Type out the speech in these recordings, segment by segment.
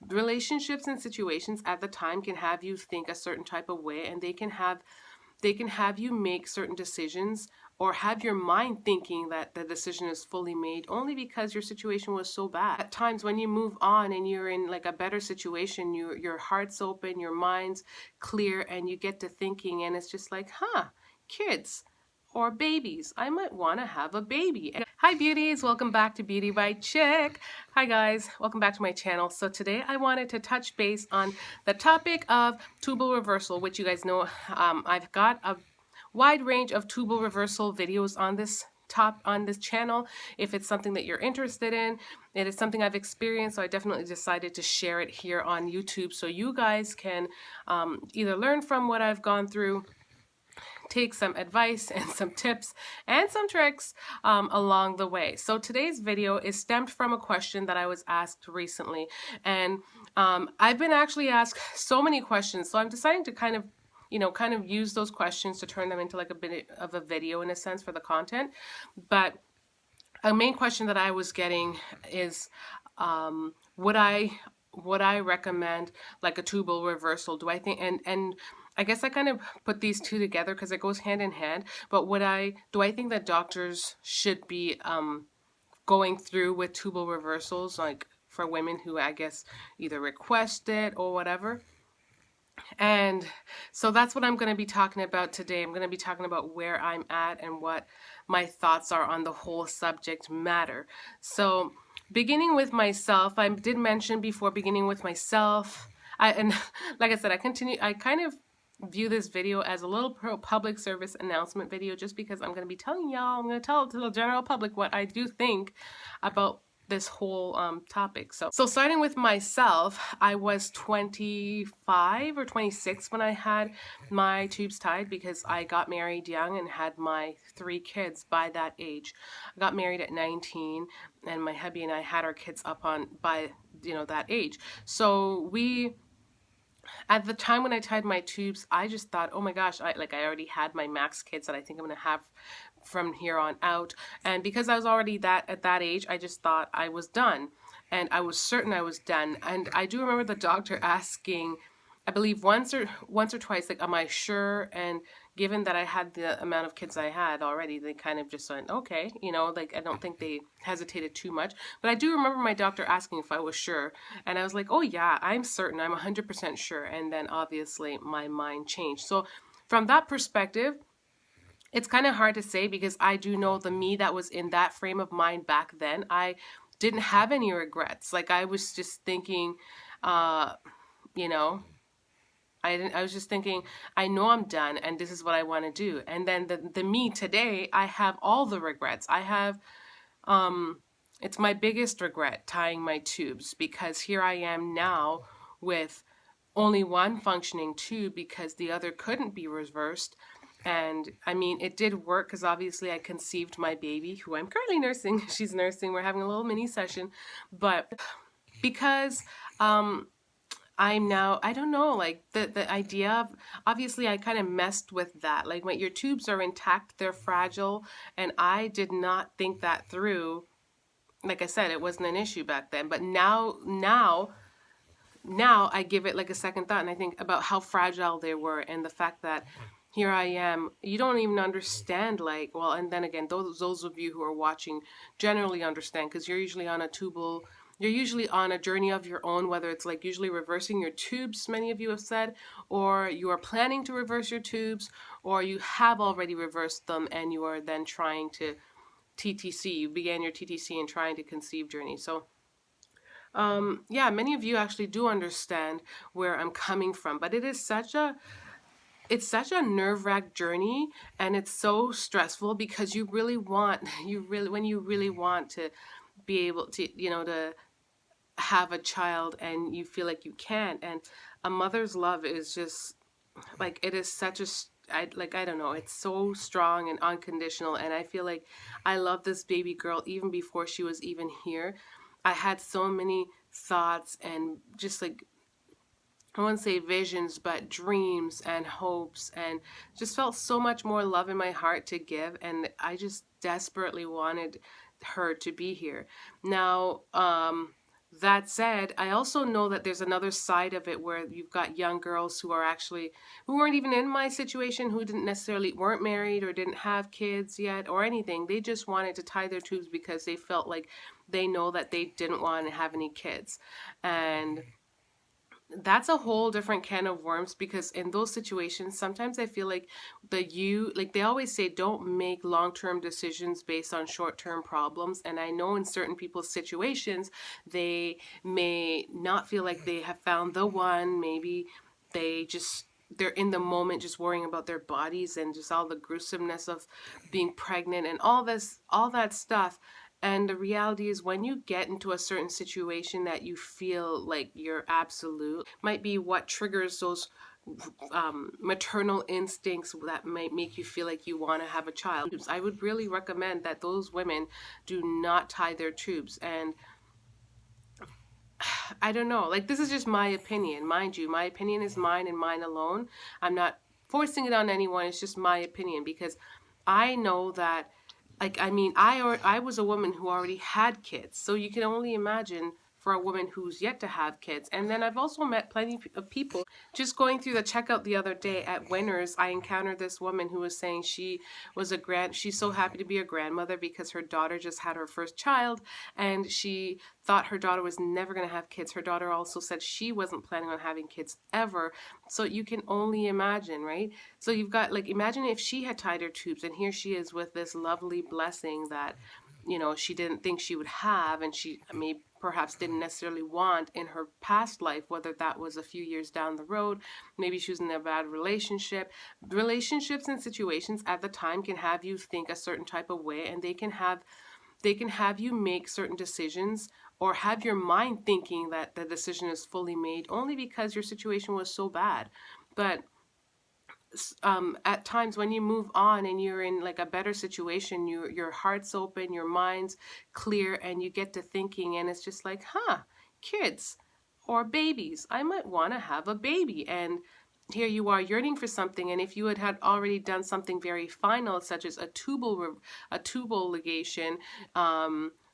relationships and situations at the time can have you think a certain type of way, and they can have you make certain decisions or have your mind thinking that the decision is fully made only because your situation was so bad. At times when you move on and you're in like a better situation, your heart's open, your mind's clear, and you get to thinking, and it's just like, kids or babies. I might want to have a baby. Hi beauties, welcome back to Beauty by Chick. Hi guys, welcome back to my channel. So today I wanted to touch base on the topic of tubal reversal, which you guys know I've got a wide range of tubal reversal videos on this channel. If it's something that you're interested in, it is something I've experienced, so I definitely decided to share it here on YouTube so you guys can either learn from what I've gone through, take some advice and some tips and some tricks along the way. So today's video is stemmed from a question that I was asked recently, and I've been actually asked so many questions, so I'm deciding to kind of use those questions to turn them into like a bit of a video in a sense for the content. But a main question that I was getting is, would I recommend like a tubal reversal? Do I think, and I guess I kind of put these two together because it goes hand in hand, but do I think that doctors should be going through with tubal reversals, like for women who I guess either request it or whatever? And so that's what I'm going to be talking about today. I'm going to be talking about where I'm at and what my thoughts are on the whole subject matter. So beginning with myself, I did mention before beginning with myself, and like I said, I kind of view this video as a little public service announcement video, just because I'm going to be telling y'all, I'm going to tell to the general public what I do think about this whole topic. So starting with myself, I was 25 or 26 when I had my tubes tied, because I got married young and had my 3 kids by that age. I got married at 19, and my hubby and I had our kids up on by that age. So at the time when I tied my tubes, I just thought, oh my gosh, I already had my max kids that I think I'm gonna have from here on out. And because I was already at that age, I just thought I was done. And I was certain I was done. And I do remember the doctor asking, I believe once or twice, like, am I sure? And given that I had the amount of kids I had already, they kind of just went, okay, like, I don't think they hesitated too much. But I do remember my doctor asking if I was sure. And I was like, oh yeah, I'm certain, I'm 100% sure. And then obviously my mind changed. So from that perspective, it's kind of hard to say, because I do know the me that was in that frame of mind back then, I didn't have any regrets. Like, I was just thinking, you know, I was just thinking, I know I'm done and this is what I want to do. And then the me today, I have all the regrets. I have, it's my biggest regret tying my tubes, because here I am now with only one functioning tube because the other couldn't be reversed. And I mean, it did work because obviously I conceived my baby, who I'm currently nursing. She's nursing. We're having a little mini session. But because I'm now, I don't know, like the idea of, obviously I kind of messed with that. Like, when your tubes are intact, they're fragile. And I did not think that through. Like I said, it wasn't an issue back then. But now I give it like a second thought, and I think about how fragile they were, and the fact that here I am. You don't even understand, like, well, and then again, those of you who are watching generally understand, because you're usually on a journey of your own, whether it's like usually reversing your tubes, many of you have said, or you are planning to reverse your tubes, or you have already reversed them and you are then trying to TTC. You began your TTC and trying to conceive journey. So yeah, many of you actually do understand where I'm coming from, but it's such a nerve-wracked journey, and it's so stressful, because when you really want to be able to, to have a child, and you feel like you can't, and a mother's love is just like, it is such a, I don't know, it's so strong and unconditional, and I feel like I love this baby girl even before she was even here. I had so many thoughts and just like, I wouldn't say visions, but dreams and hopes, and just felt so much more love in my heart to give. And I just desperately wanted her to be here. Now, That said, I also know that there's another side of it where you've got young girls who are actually who weren't even in my situation, who didn't necessarily weren't married or didn't have kids yet or anything. They just wanted to tie their tubes because they felt like they know that they didn't want to have any kids. And that's a whole different can of worms, because in those situations sometimes I feel like like they always say, don't make long-term decisions based on short-term problems. And I know in certain people's situations they may not feel like they have found the one. Maybe they just they're in the moment just worrying about their bodies and just all the gruesomeness of being pregnant and all that stuff. And the reality is, when you get into a certain situation that you feel like you're absolute, might be what triggers those maternal instincts that might make you feel like you want to have a child. I would really recommend that those women do not tie their tubes. And I don't know, like, this is just my opinion. Mind you, my opinion is mine and mine alone. I'm not forcing it on anyone. It's just my opinion, because I know that, like, I mean, I was a woman who already had kids, so you can only imagine for a woman who's yet to have kids. And then I've also met plenty of people. Just going through the checkout the other day at Winners, I encountered this woman who was saying she's so happy to be a grandmother because her daughter just had her first child, and she thought her daughter was never going to have kids. Her daughter also said she wasn't planning on having kids ever. So you can only imagine, right? So you've got, like, imagine if she had tied her tubes, and here she is with this lovely blessing that, she didn't think she would have, and she may perhaps didn't necessarily want in her past life, whether that was a few years down the road. Maybe she was in a bad relationship. Relationships and situations at the time can have you think a certain type of way, and they can have you make certain decisions or have your mind thinking that the decision is fully made only because your situation was so bad. But at times when you move on and you're in like a better situation, your heart's open, your mind's clear, and you get to thinking, and it's just like, kids or babies, I might want to have a baby. And here you are yearning for something, and if you had already done something very final, such as a tubal ligation,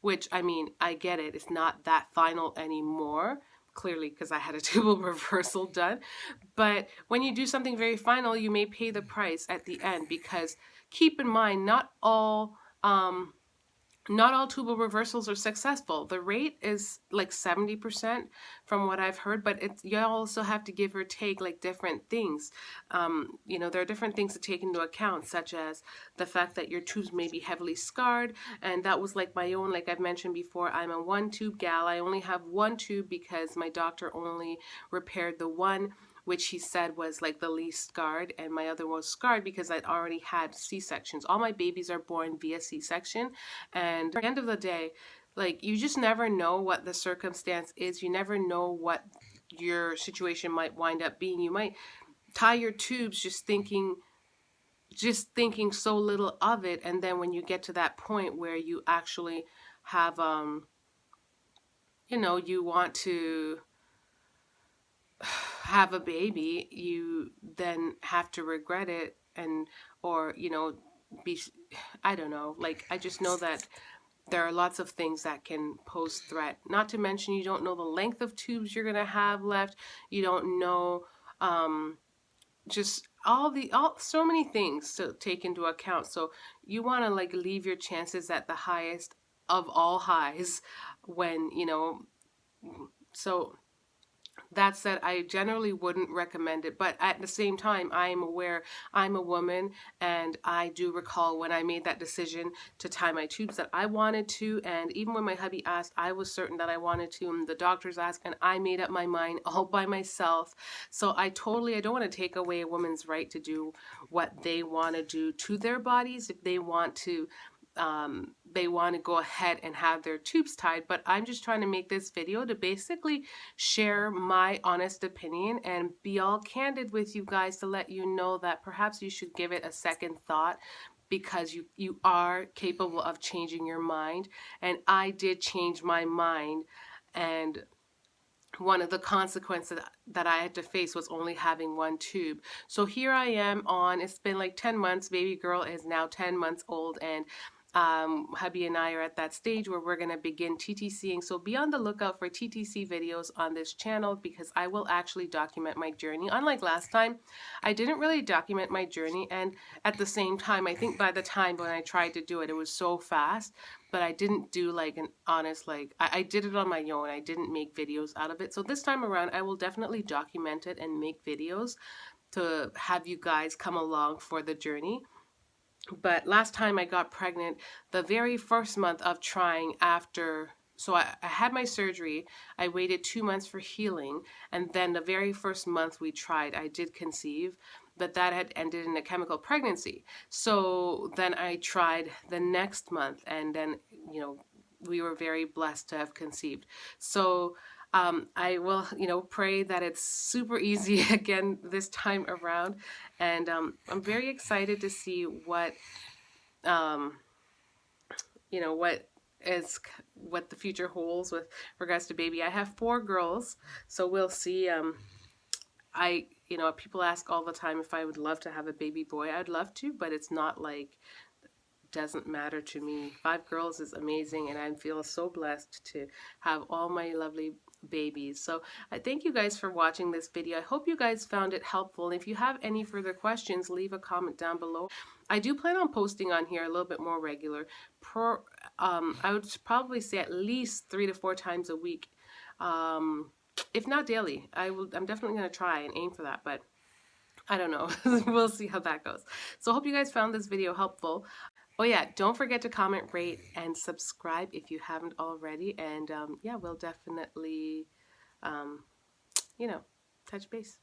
which, I mean, I get it, it's not that final anymore, clearly, because I had a tubal reversal done. But when you do something very final, you may pay the price at the end, because keep in mind, not all tubal reversals are successful. The rate is like 70% from what I've heard, but you also have to give or take like different things. There are different things to take into account, such as the fact that your tubes may be heavily scarred. And that was like my own, like I've mentioned before, I'm a one tube gal. I only have one tube because my doctor only repaired the one, which he said was like the least scarred, and my other was scarred because I'd already had C-sections. All my babies are born via C-section, and at the end of the day, like, you just never know what the circumstance is. You never know what your situation might wind up being. You might tie your tubes just thinking so little of it, and then when you get to that point where you actually have you want to have a baby, you then have to regret it, and or be I don't know, like, I just know that there are lots of things that can pose threat. Not to mention, you don't know the length of tubes you're gonna have left. You don't know, just all so many things to take into account. So you want to like leave your chances at the highest of all highs when so that said, I generally wouldn't recommend it, but at the same time, I am aware I'm a woman, and I do recall when I made that decision to tie my tubes that I wanted to, and even when my hubby asked, I was certain that I wanted to, and the doctors asked, and I made up my mind all by myself. So I don't want to take away a woman's right to do what they want to do to their bodies. If they want to go ahead and have their tubes tied, but I'm just trying to make this video to basically share my honest opinion and be all candid with you guys to let you know that perhaps you should give it a second thought, because you are capable of changing your mind. And I did change my mind, and one of the consequences that I had to face was only having one tube. So here I am it's been like 10 months. Baby girl is now 10 months old, and Hubby and I are at that stage where we're going to begin TTCing. So be on the lookout for TTC videos on this channel, because I will actually document my journey. Unlike last time, I didn't really document my journey. And at the same time, I think by the time when I tried to do it, it was so fast, but I didn't do like an honest, like I did it on my own. I didn't make videos out of it. So this time around, I will definitely document it and make videos to have you guys come along for the journey. But last time I got pregnant, the very first month of trying after, so I had my surgery, I waited 2 months for healing, and then the very first month we tried, I did conceive, but that had ended in a chemical pregnancy. So then I tried the next month, and then, we were very blessed to have conceived. So I will, pray that it's super easy again this time around. And I'm very excited to see um, what is what the future holds with regards to baby. I have 4 girls, so we'll see. People ask all the time if I would love to have a baby boy. I'd love to, but it's not like doesn't matter to me. 5 girls is amazing, and I feel so blessed to have all my lovely babies. So I thank you guys for watching this video. I hope you guys found it helpful. And if you have any further questions, leave a comment down below. I do plan on posting on here a little bit more regular. I would probably say at least 3 to 4 times a week, if not daily. I'm definitely going to try and aim for that, but I don't know. We'll see how that goes. So I hope you guys found this video helpful. Oh yeah, don't forget to comment, rate, and subscribe if you haven't already. And yeah, we'll definitely, um, touch base.